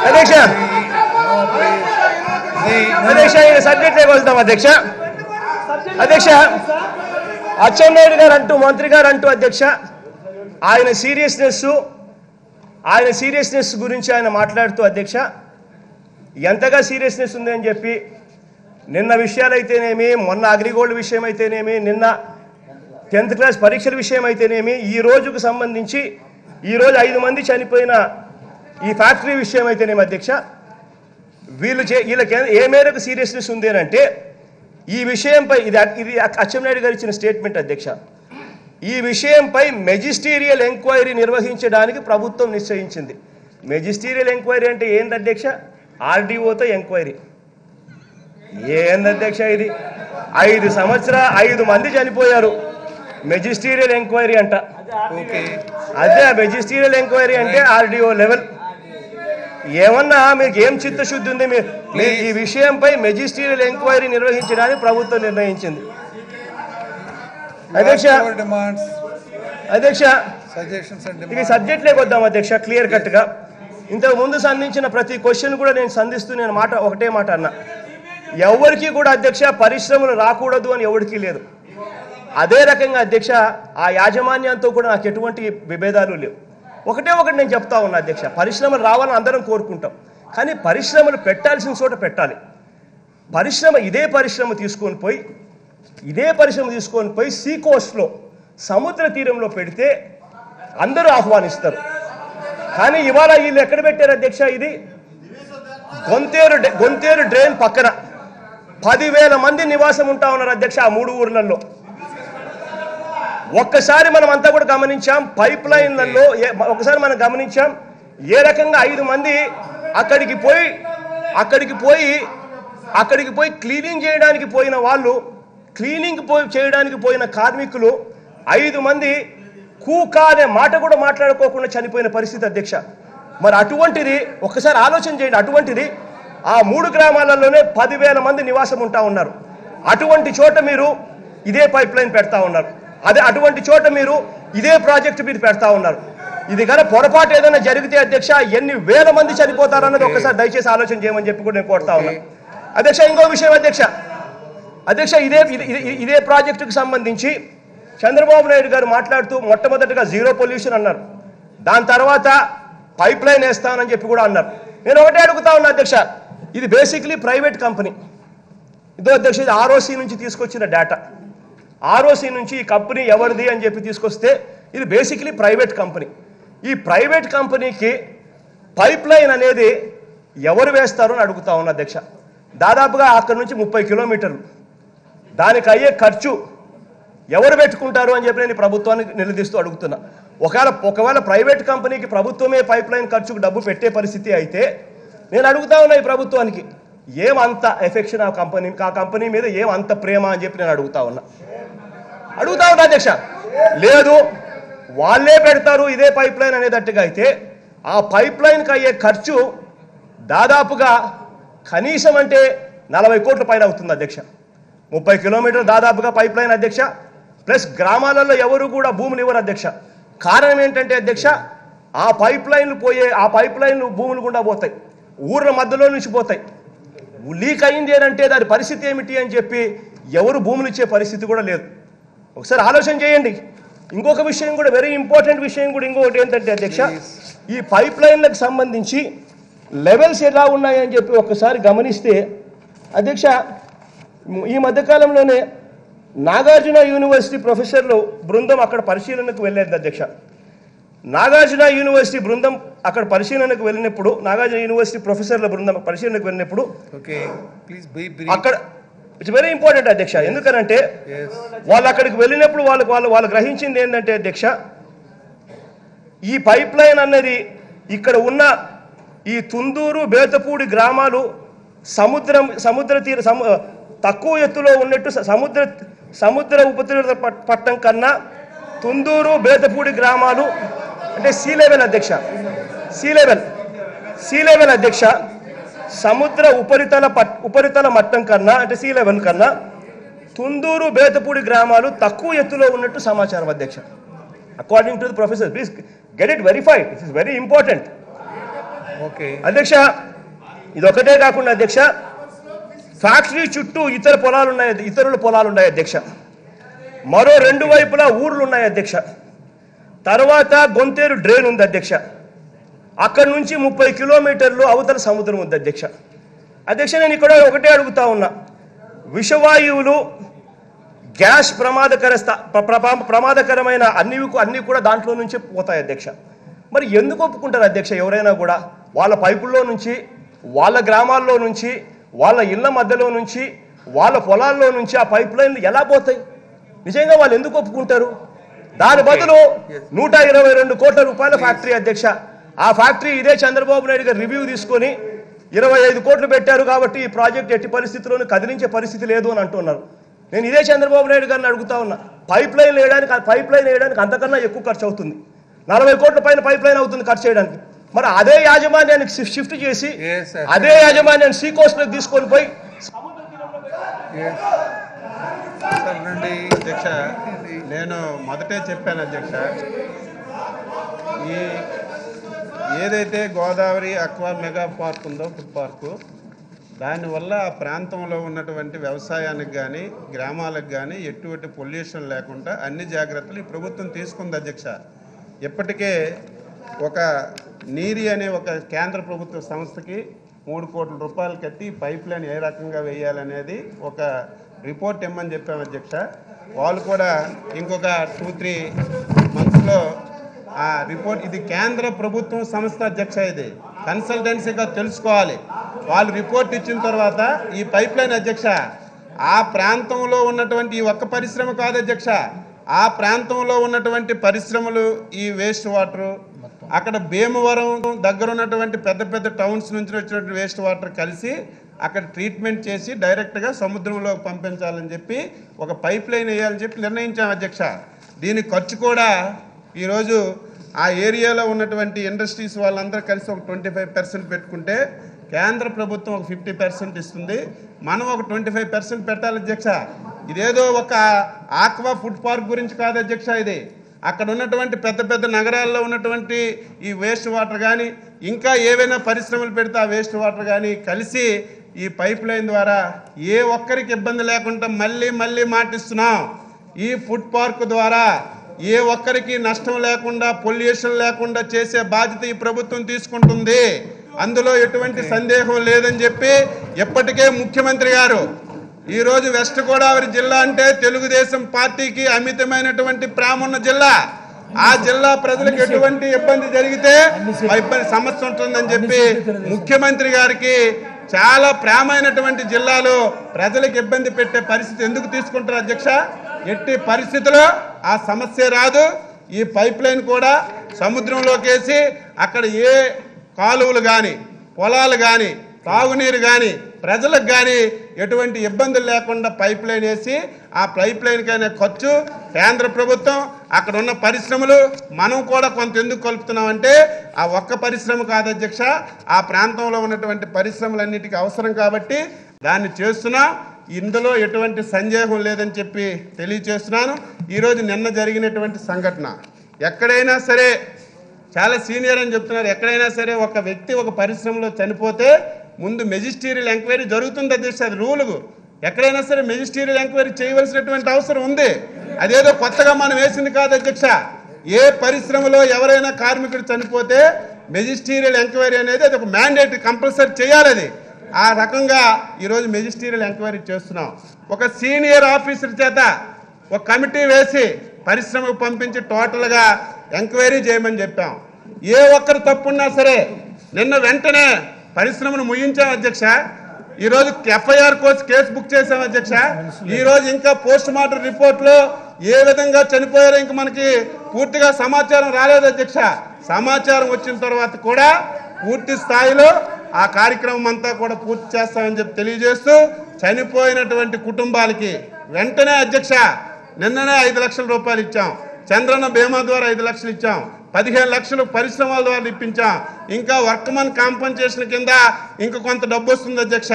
అధ్యక్ష అధ్యక్ష సబ్జెక్ట్ వెళ్తాం అధ్యక్ష. అధ్యక్ష అచ్చెన్నాయుడు గారు అంటూ మంత్రి గారు అంటూ అధ్యక్ష ఆయన సీరియస్నెస్ గురించి ఆయన మాట్లాడుతూ అధ్యక్ష ఎంతగా సీరియస్నెస్ ఉంది అని చెప్పి నిన్న విషయాలైతేనేమి, మొన్న అగ్రిగోల్డ్ విషయం అయితేనేమి, నిన్న 10th క్లాస్ పరీక్షల విషయం అయితేనేమి, ఈ రోజుకు సంబంధించి ఈరోజు 5 మంది చనిపోయిన ఈ ఫ్యాక్టరీ విషయం అయితేనేమి అధ్యక్ష వీళ్ళకి ఏ మేరకు సీరియస్నెస్ ఉంది అని అంటే ఈ విషయంపై ఇది అచ్చెన్నాయుడు గారు ఇచ్చిన స్టేట్మెంట్ అధ్యక్ష. ఈ విషయంపై మెజిస్టీరియల్ ఎంక్వైరీ నిర్వహించడానికి ప్రభుత్వం నిశ్చయించింది. మెజిస్టీరియల్ ఎంక్వైరీ అంటే ఏంది అధ్యక్ష? ఆర్డీఓతో ఎంక్వైరీ ఏంది అధ్యక్ష? ఇది 5 మంది చనిపోయారు, మెజిస్టీరియల్ ఎంక్వైరీ అంట. అదే మెజిస్టీరియల్ ఎంక్వైరీ అంటే ఆర్డీఓ లెవెల్. ఏమన్నా మీకు ఏం చిత్తశుద్ధి ఉంది? ఈ విషయంపై మెజిస్టీరియల్ ఎంక్వైరీ నిర్వహించడానికి ప్రభుత్వం నిర్ణయించింది. అధ్యక్ష ఇది సబ్జెక్ట్లోకి వద్దాం అధ్యక్ష. క్లియర్ కట్గా ఇంతకు ముందు సంధించిన ప్రతి క్వశ్చన్ కూడా నేను సంధిస్తూ నేను ఒకటే మాట అన్నా, ఎవరికి కూడా అధ్యక్ష పరిశ్రమలు రాకూడదు అని ఎవరికి లేదు. అదే రకంగా అధ్యక్ష ఆ యాజమాన్యంతో కూడా నాకు ఎటువంటి విభేదాలు లేవు. ఒకటి నేను చెప్తా ఉన్నా అధ్యక్ష, పరిశ్రమలు రావాలని అందరం కోరుకుంటాం, కానీ పరిశ్రమలు పెట్టాల్సిన చోట పెట్టాలి. ఇదే పరిశ్రమ తీసుకొని పోయి సీ కోస్ట్లో సముద్ర తీరంలో పెడితే అందరూ ఆహ్వానిస్తారు. కానీ ఇవాళ వీళ్ళు ఎక్కడ పెట్టారు అధ్యక్ష? ఇది గొంతేరు డ్రైన్ పక్కన 10,000 మంది నివాసం ఉంటా ఉన్నారు అధ్యక్ష ఆ 3 ఊర్లలో. ఒక్కసారి మనం అంతా కూడా గమనించాం, పైప్ లైన్లలో ఒకసారి మనం గమనించాం ఏ రకంగా 5 మంది అక్కడికి పోయి క్లీనింగ్ చేయడానికి పోయిన వాళ్ళు, చేయడానికి పోయిన కార్మికులు 5 మంది కూకా అనే మాట కూడా మాట్లాడుకోకుండా చనిపోయిన పరిస్థితి అధ్యక్ష. మరి అటువంటిది ఒక్కసారి ఆలోచన చేయండి. అటువంటిది ఆ 3 గ్రామాలలోనే 10,000 మంది నివాసం ఉంటా ఉన్నారు. అటువంటి చోట మీరు ఇదే పైప్ లైన్ పెడతా ఉన్నారు. అటువంటి చోట మీరు ఇదే ప్రాజెక్టు మీరు పెడతా ఉన్నారు. ఇది కనుక పొరపాటు ఏదైనా జరిగితే అధ్యక్ష ఎన్ని వేల మంది చనిపోతారన్నది ఒక్కసారి దయచేసి ఆలోచన చేయమని చెప్పి కూడా నేను కోరుతా ఉన్నా అధ్యక్ష. ఇంకో విషయం అధ్యక్ష ఇదే ప్రాజెక్టుకు సంబంధించి చంద్రబాబు నాయుడు గారు మాట్లాడుతూ మొట్టమొదటిగా 0 పొల్యూషన్ అన్నారు, దాని తర్వాత పైప్ లైన్ వేస్తానని చెప్పి కూడా అన్నారు. నేను ఒకటే అడుగుతా ఉన్నా అధ్యక్ష, ఇది బేసిక్లీ ప్రైవేట్ కంపెనీ. ఇదో అధ్యక్ష ఇది ROC నుంచి తీసుకొచ్చిన డేటా. ROC నుంచి ఈ కంపెనీ ఎవరిది అని చెప్పి తీసుకొస్తే ఇది బేసిక్లీ ప్రైవేట్ కంపెనీ. ఈ ప్రైవేట్ కంపెనీకి పైప్ లైన్ అనేది ఎవరు వేస్తారు అని అడుగుతా ఉన్నా అధ్యక్ష. దాదాపుగా అక్కడి నుంచి 30 కిలోమీటర్లు, దానికి అయ్యే ఖర్చు ఎవరు పెట్టుకుంటారు అని చెప్పి నేను ప్రభుత్వానికి నిలదీస్తూ అడుగుతున్నా. ఒకవేళ ప్రైవేట్ కంపెనీకి ప్రభుత్వమే పైప్ లైన్ ఖర్చుకు డబ్బు పెట్టే పరిస్థితి అయితే నేను అడుగుతా ఉన్నా ఈ ప్రభుత్వానికి ఏమంత ఎఫెక్షన్ ఆ కంపెనీ మీద ఏమంత ప్రేమ అని చెప్పి నేను అడుగుతా ఉన్నా అధ్యక్ష. లేదు వాళ్ళే పెడతారు ఇదే పైప్ లైన్ అనేటట్టుగా అయితే ఆ పైప్ లైన్కి అయ్యే ఖర్చు దాదాపుగా కనీసం అంటే 40 కోట్ల పైన అవుతుంది అధ్యక్ష. 30 కిలోమీటర్లు దాదాపుగా పైప్ లైన్ అధ్యక్ష. ప్లస్ గ్రామాలలో ఎవరు కూడా భూములు ఇవ్వరు అధ్యక్ష. కారణం ఏంటంటే అధ్యక్ష ఆ పైప్ లైన్లు భూములు గుండా పోతాయి, ఊర్ల మధ్యలో నుంచి పోతాయి. లీక్ అయింది అంటే దాని పరిస్థితి ఏమిటి అని చెప్పి ఎవరు భూములు ఇచ్చే పరిస్థితి కూడా లేదు. ఒకసారి ఆలోచన చేయండి. ఇంకొక విషయం కూడా వెరీ ఇంపార్టెంట్ విషయం కూడా ఇంకొకటి ఏంటంటే అధ్యక్ష ఈ పైప్ లైన్లకు సంబంధించి లెవెల్స్ ఎలా ఉన్నాయని చెప్పి ఒకసారి గమనిస్తే అధ్యక్ష ఈ మధ్యకాలంలోనే నాగార్జున యూనివర్సిటీ ప్రొఫెసర్లు బృందం అక్కడ పరిశీలనకు వెళ్ళేది అధ్యక్ష. నాగార్జున యూనివర్సిటీ బృందం అక్కడ పరిశీలనకు వెళ్ళినప్పుడు నాగార్జున యూనివర్సిటీ ప్రొఫెసర్ల బృందం పరిశీలనకు వెళ్ళినప్పుడు అక్కడ ఇట్స్ వెరీ ఇంపార్టెంట్ అధ్యక్ష. ఎందుకనంటే వాళ్ళు అక్కడికి వెళ్ళినప్పుడు వాళ్ళు గ్రహించింది ఏంటంటే అధ్యక్ష ఈ పైప్ లైన్ అన్నది ఇక్కడ ఉన్న ఈ తుందూరు బేతపూడి గ్రామాలు సముద్ర తీర తక్కువ ఎత్తులో ఉన్నట్టు సముద్ర ఉపతీర పట్టం కన్నా తుందూరు బేతపూడి గ్రామాలు అంటే సీ లెవెల్ అధ్యక్ష. సీ లెవెల్ అధ్యక్ష సముద్ర ఉపరితల మట్టం కన్నా అంటే సీ లెవెల్ కన్నా తుందూరు బేతపూడి గ్రామాలు తక్కువ ఎత్తులో ఉన్నట్టు సమాచారం అధ్యక్ష. According to the professor. Please get it verified. It is very important. Okay అధ్యక్ష, ఇది ఒకటే కాకుండా అధ్యక్ష, ఫ్యాక్టరీ చుట్టూ ఇతరుల పొలాలు ఉన్నాయి అధ్యక్ష. మరో 2 వైపులా ఊర్లు ఉన్నాయి అధ్యక్ష. తర్వాత గొంతేరు డ్రైన్ ఉంది అధ్యక్ష. అక్కడి నుంచి 30 కిలోమీటర్లు అవతల సముద్రం ఉంది అధ్యక్ష. అధ్యక్ష, నేను ఇక్కడ ఒకటే అడుగుతా ఉన్నా, విషవాయువులు, గ్యాస్ ప్రమాదకరమైన అన్నీ కూడా దాంట్లో నుంచే పోతాయి అధ్యక్ష. మరి ఎందుకు ఒప్పుకుంటారు అధ్యక్ష? ఎవరైనా కూడా వాళ్ళ పైపుల్లో నుంచి, వాళ్ళ గ్రామాల్లో నుంచి, వాళ్ళ ఇళ్ల మధ్యలో నుంచి, వాళ్ళ పొలాల్లో నుంచి ఆ పైప్ లైన్లు ఎలా పోతాయి? నిజంగా వాళ్ళు ఎందుకు ఒప్పుకుంటారు? దాని బదులు 122 కోట్ల రూపాయల ఫ్యాక్టరీ అధ్యక్ష. ఆ ఫ్యాక్టరీ ఇదే చంద్రబాబు నాయుడు గారు రివ్యూ తీసుకొని 25 కోట్లు పెట్టారు కాబట్టి ఈ ప్రాజెక్ట్ ఎట్టి పరిస్థితుల్లోనూ కదిలించే పరిస్థితి లేదు అని అంటున్నారు. నేను ఇదే చంద్రబాబు నాయుడు గారిని అడుగుతా ఉన్నా, పైప్ లైన్ వేయడానికి అంతకన్నా ఎక్కువ ఖర్చు అవుతుంది. 40 కోట్ల పైన పైప్ లైన్ అవుతుంది ఖర్చు చేయడానికి. మరి అదే యాజమాన్యానికి షిఫ్ట్ చేసి అదే యాజమాన్యాన్ని సీ కోస్ట్లోకి తీసుకొని పోయి అధ్యక్ష, నేను మొదటే చెప్పాను అధ్యక్ష, ఏదైతే గోదావరి అక్వా మెగా పార్క్ ఉందో, ఫుడ్ పార్కు, దానివల్ల ఆ ప్రాంతంలో ఉన్నటువంటి వ్యవసాయానికి కానీ గ్రామాలకు కానీ ఎటువంటి పొల్యూషన్ లేకుండా అన్ని జాగ్రత్తలు ఈ ప్రభుత్వం తీసుకుంది అధ్యక్ష. ఇప్పటికే ఒక నీరి అనే ఒక కేంద్ర ప్రభుత్వ సంస్థకి 3 కోట్ల రూపాయలు కట్టి పైప్ లైన్ ఏ రకంగా వేయాలనేది ఒక రిపోర్ట్ ఇమ్మని చెప్పాము అధ్యక్ష. వాళ్ళు కూడా ఇంకొక 2-3 మంత్స్లో ఆ రిపోర్ట్, ఇది కేంద్ర ప్రభుత్వం సంస్థ అధ్యక్ష, ఇది కన్సల్టెన్సీగా తెలుసుకోవాలి. వాళ్ళు రిపోర్ట్ ఇచ్చిన తర్వాత ఈ పైప్ లైన్ అధ్యక్ష, ఆ ప్రాంతంలో ఉన్నటువంటి ఈ ఒక్క పరిశ్రమ కాదు అధ్యక్ష, ఆ ప్రాంతంలో ఉన్నటువంటి పరిశ్రమలు, ఈ వేస్ట్ వాటరు, అక్కడ భీమవరం దగ్గర ఉన్నటువంటి పెద్ద పెద్ద టౌన్స్ నుంచి వచ్చినటువంటి వేస్ట్ వాటర్ కలిసి అక్కడ ట్రీట్మెంట్ చేసి డైరెక్ట్గా సముద్రంలోకి పంపించాలని చెప్పి ఒక పైప్ లైన్ వేయాలని చెప్పి నిర్ణయించాం అధ్యక్ష. దీని ఖర్చు కూడా ఈరోజు ఆ ఏరియాలో ఉన్నటువంటి ఇండస్ట్రీస్ వాళ్ళందరూ కలిసి ఒక 25% పెట్టుకుంటే కేంద్ర ప్రభుత్వం ఒక 50% ఇస్తుంది, మనం ఒక 25% పెట్టాలి అధ్యక్ష. ఇదేదో ఒక ఆక్వా ఫుడ్ పార్క్ గురించి కాదు అధ్యక్ష, ఇది అక్కడ ఉన్నటువంటి పెద్ద పెద్ద నగరాల్లో ఉన్నటువంటి ఈ వేస్ట్ వాటర్ కానీ ఇంకా ఏవైనా పరిశ్రమలు పెడితే ఆ వేస్ట్ వాటర్ కానీ కలిసి ఈ పైప్ లైన్ ద్వారా ఏ ఒక్కరికి ఇబ్బంది లేకుండా మళ్ళీ మాటిస్తున్నాం, ఈ ఫుడ్ పార్క్ ద్వారా ఏ ఒక్కరికి నష్టం లేకుండా పొల్యూషన్ లేకుండా చేసే బాధ్యత ఈ ప్రభుత్వం తీసుకుంటుంది. అందులో ఎటువంటి సందేహం లేదని చెప్పి ఎప్పటికే ముఖ్యమంత్రి గారు, ఈరోజు వెస్ట్ గోదావరి జిల్లా అంటే తెలుగుదేశం పార్టీకి అమితమైనటువంటి ప్రేమ ఉన్న జిల్లా. ఆ జిల్లా ప్రజలకు ఎటువంటి ఇబ్బంది జరిగితే సమస్య ఉంటుందని చెప్పి ముఖ్యమంత్రి గారికి చాలా ప్రేమైనటువంటి జిల్లాలో ప్రజలకు ఇబ్బంది పెట్టే పరిస్థితి ఎందుకు తీసుకుంటారు అధ్యక్ష? ఎట్టి పరిస్థితుల్లో ఆ సమస్య రాదు. ఈ పైప్ లైన్ కూడా సముద్రంలోకి వేసి అక్కడ ఏ కాలువలు కానీ పొలాలు కానీ తాగునీరు కానీ ప్రజలకు కానీ ఎటువంటి ఇబ్బందులు లేకుండా పైప్ లైన్ వేసి ఆ పైప్ లైన్కైనా ఖర్చు కేంద్ర ప్రభుత్వం, అక్కడ ఉన్న పరిశ్రమలు, మనం కూడా కొంత ఎందుకు కలుపుతున్నామంటే ఆ ఒక్క పరిశ్రమ కాదు అధ్యక్ష, ఆ ప్రాంతంలో ఉన్నటువంటి పరిశ్రమలన్నిటికీ అవసరం కాబట్టి దాన్ని చేస్తున్నాం. ఇందులో ఎటువంటి సందేహం లేదని చెప్పి తెలియచేస్తున్నాను. ఈరోజు నిన్న జరిగినటువంటి సంఘటన ఎక్కడైనా సరే, చాలా సీనియర్ అని చెప్తున్నారు, ఎక్కడైనా సరే ఒక వ్యక్తి ఒక పరిశ్రమలో చనిపోతే ముందు మెజిస్టీరియల్ ఎంక్వైరీ జరుగుతుంది అధ్యక్ష. అది రూలు. ఎక్కడైనా సరే మెజిస్టీరియల్ ఎంక్వైరీ చేయవలసినటువంటి అవసరం ఉంది. అదేదో కొత్తగా మనం వేసింది కాదు అధ్యక్ష. ఏ పరిశ్రమలో ఎవరైనా కార్మికుడు చనిపోతే మెజిస్టీరియల్ ఎంక్వైరీ అనేది అది ఒక మ్యాండేటరీ, కంపల్సరీ చేయాలి. అది ఆ రకంగా ఈరోజు మెజిస్టీరియల్ ఎంక్వైరీ చేస్తున్నాం. ఒక సీనియర్ ఆఫీసర్ చేత ఒక కమిటీ వేసి పరిశ్రమకు పంపించి టోటల్గా ఎంక్వైరీ చేయమని చెప్పాం. ఏ ఒక్కరు తప్పున్నా సరే నిన్న వెంటనే పరిశ్రమను ముగించాం అధ్యక్ష. ఈరోజు ఎఫ్ఐఆర్ కోర్సు కేసు బుక్ చేశాం అధ్యక్ష. ఈరోజు ఇంకా పోస్ట్ మార్టం రిపోర్ట్లో ఏ విధంగా చనిపోయారో ఇంకా మనకి పూర్తిగా సమాచారం రాలేదు అధ్యక్ష. సమాచారం వచ్చిన తర్వాత కూడా పూర్తి స్థాయిలో ఆ కార్యక్రమం అంతా కూడా పూర్తి చేస్తామని చెప్పి తెలియజేస్తూ, చనిపోయినటువంటి కుటుంబాలకి వెంటనే అధ్యక్ష నిన్ననే 5 లక్షల రూపాయలు ఇచ్చాం. చంద్రన్న బీమా ద్వారా 5 లక్షలు ఇచ్చాం. 15 లక్షలు పరిశ్రమల ద్వారా ఇప్పించాం. ఇంకా వర్క్మన్ కాంపన్సేషన్ కింద ఇంకా కొంత డబ్బు వస్తుంది అధ్యక్ష.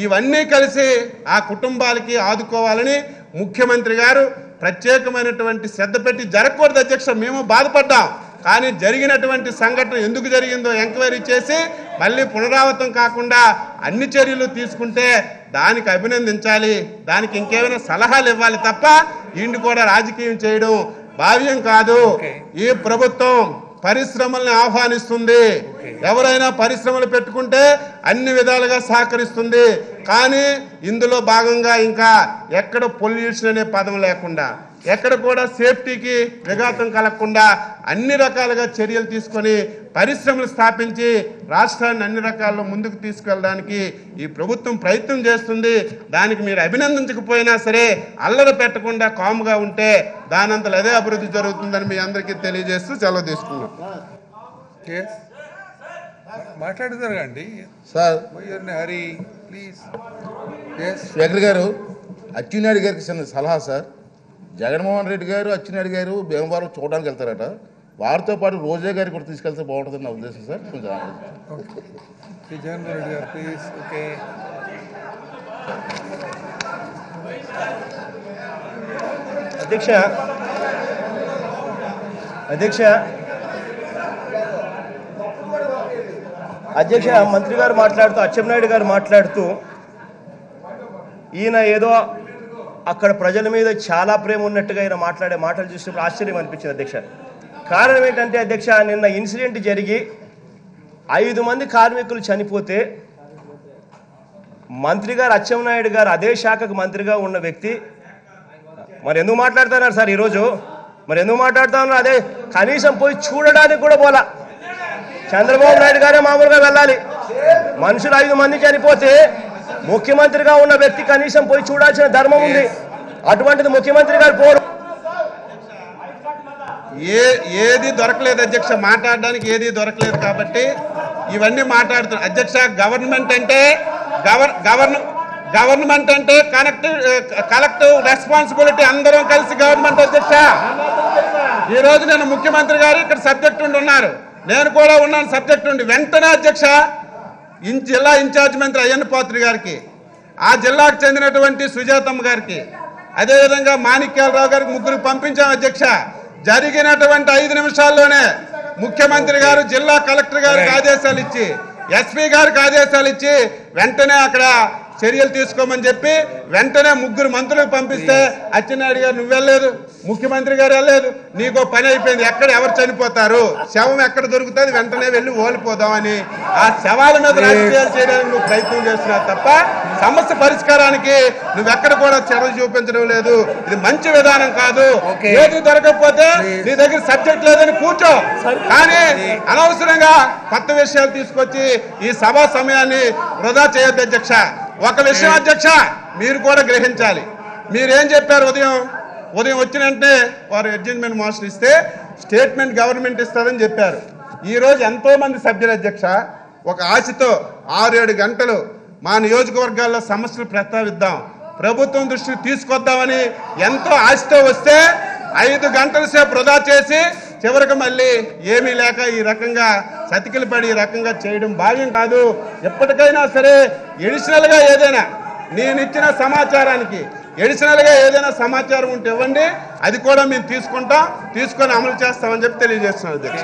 ఇవన్నీ కలిసి ఆ కుటుంబాలకి ఆదుకోవాలని ముఖ్యమంత్రి గారు ప్రత్యేకమైనటువంటి శ్రద్ధ పెట్టి, జరగకూడదు అధ్యక్ష, మేము బాధపడ్డాం కానీ జరిగినటువంటి సంఘటన ఎందుకు జరిగిందో ఎంక్వైరీ చేసి మళ్ళీ పునరావృతం కాకుండా అన్ని చర్యలు తీసుకుంటే దానికి అభినందించాలి, దానికి ఇంకేమైనా సలహాలు ఇవ్వాలి తప్ప ఈయన్ని కూడా రాజకీయం చేయడం భావ్యం కాదు. ఈ ప్రభుత్వం పరిశ్రమల్ని ఆహ్వానిస్తుంది, ఎవరైనా పరిశ్రమలు పెట్టుకుంటే అన్ని విధాలుగా సహకరిస్తుంది. కానీ ఇందులో భాగంగా ఇంకా ఎక్కడ పొల్యూషన్ అనే పదం లేకుండా, ఎక్కడ కూడా సేఫ్టీకి విఘాతం కలగకుండా అన్ని రకాలుగా చర్యలు తీసుకొని పరిశ్రమలు స్థాపించి రాష్ట్రాన్ని అన్ని రకాల్లో ముందుకు తీసుకెళ్ళడానికి ఈ ప్రభుత్వం ప్రయత్నం చేస్తుంది. దానికి మీరు అభినందించకపోయినా సరే అల్లరి పెట్టకుండా కాముగా ఉంటే దానంతలో అదే అభివృద్ధి జరుగుతుందని మీ అందరికీ తెలియజేస్తూ సెలవు తీసుకున్నాం. మాట్లాడుతారు అండి సార్. హరి ప్లీజ్. స్పీకర్ గారు, అచ్చెన్నాయుడు గారికి చిన్న సలహా సార్. జగన్మోహన్ రెడ్డి గారు అచ్చెన్నాయుడు గారు భీమవరం చూడడానికి వెళ్తారట, వారితో పాటు రోజా గారికి కూడా తీసుకెళ్తే బాగుంటుందని నా ఉద్దేశం సార్. జగన్మోహన్ రెడ్డి గారు ప్లీజ్. ఓకే. అధ్యక్ష మంత్రి గారు మాట్లాడుతూ, అచ్చెన్నాయుడు గారు మాట్లాడుతూ, ఈయన ఏదో అక్కడ ప్రజల మీద చాలా ప్రేమ ఉన్నట్టుగా ఆయన మాట్లాడే మాటలు చూసినప్పుడు ఆశ్చర్యం అనిపించింది అధ్యక్ష. కారణం ఏంటంటే అధ్యక్ష, నిన్న ఇన్సిడెంట్ జరిగి 5 మంది కార్మికులు చనిపోతే మంత్రి గారు అచ్చెన్నాయుడు గారు అదే శాఖకు మంత్రిగా ఉన్న వ్యక్తి మరి ఎందుకు మాట్లాడుతున్నారు సార్ ఈరోజు? మరి ఎందుకు మాట్లాడుతూ ఉన్నారు? అదే కనీసం పోయి చూడడానికి కూడా పోలా. చంద్రబాబు నాయుడు గారే మామూలుగా వెళ్ళాలి. మనుషులు 5 మంది చనిపోతే ముఖ్యమంత్రిగా ఉన్న వ్యక్తి కనీసం పోయి చూడాల్సిన ధర్మం ఉంది. అటువంటిది ముఖ్యమంత్రి గారు పోరు. ఏది దొరకలేదు అధ్యక్ష, మాట్లాడడానికి ఏది దొరకలేదు కాబట్టి ఇవన్నీ మాట్లాడుతున్నారు అధ్యక్ష. గవర్నమెంట్ అంటే కలెక్టివ్ రెస్పాన్సిబిలిటీ, అందరం కలిసి గవర్నమెంట్ అధ్యక్ష. ఈ రోజు నేను ముఖ్యమంత్రి గారు ఇక్కడ సబ్జెక్ట్ ఉండి ఉన్నారు, నేను కూడా ఉన్నాను సబ్జెక్ట్ ఉండి. వెంటనే అధ్యక్ష జిల్లా ఇన్ఛార్జ్ మంత్రి అయ్యన్న పాత్రి గారికి, ఆ జిల్లాకు చెందినటువంటి సుజాతమ్మ గారికి, అదేవిధంగా మాణిక్యాలరావు గారికి ముగ్గురికి పంపించాం అధ్యక్ష. జరిగినటువంటి 5 నిమిషాల్లోనే ముఖ్యమంత్రి గారు జిల్లా కలెక్టర్ గారికి ఆదేశాలు ఇచ్చి, ఎస్పీ గారికి ఆదేశాలు ఇచ్చి వెంటనే అక్కడ చర్యలు తీసుకోమని చెప్పి వెంటనే 3 మంత్రులకు పంపిస్తే అచ్చెన్నాయుడు గారు నువ్వు వెళ్ళలేదు, ముఖ్యమంత్రి గారు వెళ్ళలేదు, నీకో పని అయిపోయింది, ఎక్కడ ఎవరు చనిపోతారు, శవం ఎక్కడ దొరుకుతుంది, వెంటనే వెళ్ళి ఓడిపోదామని ఆ శవాల మీద రాజకీయాలు చేయడానికి నువ్వు ప్రయత్నం చేస్తున్నావు తప్ప సమస్య పరిష్కారానికి నువ్వెక్కడ కూడా చర్య చూపించడం లేదు. ఇది మంచి విధానం కాదు. ఏది దొరకకపోతే నీ దగ్గర సబ్జెక్ట్ లేదని కూర్చో, కానీ అనవసరంగా కొత్త విషయాలు తీసుకొచ్చి ఈ సభా సమయాన్ని వృధా చేయొద్దు అధ్యక్ష. ఒక విషయం అధ్యక్ష మీరు కూడా గ్రహించాలి. మీరేం చెప్పారు ఉదయం వచ్చిన వెంటనే వారు అడ్జస్ట్మెంట్ మోషన్ ఇస్తే స్టేట్మెంట్ గవర్నమెంట్ ఇస్తుందని చెప్పారు. ఈరోజు ఎంతో మంది సభ్యులు అధ్యక్ష ఒక ఆశతో 6-7 గంటలు మా నియోజకవర్గాల్లో సమస్యలు ప్రస్తావిద్దాం, ప్రభుత్వం దృష్టికి తీసుకొద్దామని ఎంతో ఆశతో వస్తే 5 గంటల సేపు వృధా చేసి చివరికి మళ్ళీ ఏమీ లేక ఈ రకంగా సతికిలు పడి ఈ రకంగా చేయడం భావ్యం కాదు. ఎప్పటికైనా సరే ఎడిషనల్గా ఏదైనా నేను ఇచ్చిన సమాచారానికి ఎడిషనల్గా ఏదైనా సమాచారం ఉంటే ఇవ్వండి, అది కూడా మేము తీసుకొని అమలు చేస్తామని చెప్పి తెలియజేస్తున్నాను అధ్యక్ష.